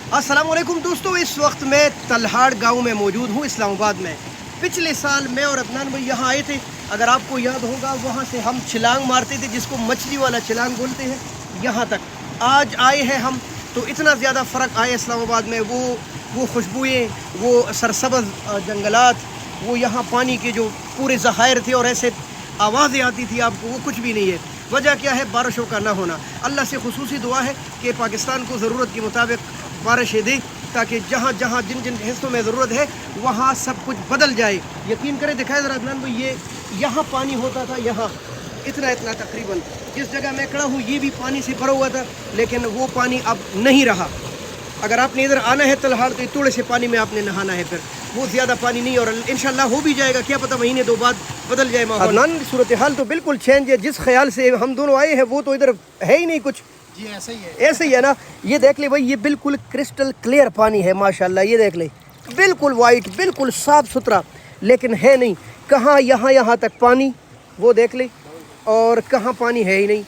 अस्सलाम वालेकुम दोस्तों, इस वक्त मैं तलहाड़ गांव में मौजूद हूँ, इस्लामाबाद में। पिछले साल मैं और अदनान भाई यहाँ आए थे। अगर आपको याद होगा, वहाँ से हम छलांग मारते थे, जिसको मछली वाला छलांग बोलते हैं। यहाँ तक आज आए हैं हम, तो इतना ज़्यादा फ़र्क आया इस्लामाबाद में। वो खुशबुएँ, वो सरसब्ज़ जंगलात, वो यहाँ पानी के जो पूरे ज़खायर थे और ऐसे आवाज़ें आती थी आपको, वो कुछ भी नहीं है। वजह क्या है? बारिशों का ना होना। अल्लाह से खुसूसी दुआ है कि पाकिस्तान को ज़रूरत के मुताबिक बारिशें दे, ताकि जहाँ जहाँ जिन जिन हिस्सों में ज़रूरत है वहाँ सब कुछ बदल जाए। यकीन करें, दिखाए ज़रा अदनान भाई, ये यहाँ पानी होता था, यहाँ इतना इतना तकरीबन। जिस जगह मैं खड़ा हूँ ये भी पानी से भरा हुआ था, लेकिन वो पानी अब नहीं रहा। अगर आपने इधर आना है तलहाड़, तो थोड़े से पानी में आपने नहाना है, फिर वो ज़्यादा पानी नहीं, और इंशाल्लाह हो भी जाएगा, क्या पता महीने दो बाद बदल जाए माहौल। अदनान, सूरत हाल तो बिल्कुल चेंज है। जिस ख्याल से हम दोनों आए हैं वो तो इधर है ही नहीं कुछ। जी ऐसा ही है, ऐसे ही है ना। ये देख ले भाई, ये बिल्कुल क्रिस्टल क्लियर पानी है माशाल्लाह। ये देख ले, बिल्कुल वाइट, बिल्कुल साफ़ सुथरा, लेकिन है नहीं। कहाँ यहाँ तक पानी, वो देख ले, और कहाँ पानी है ही नहीं।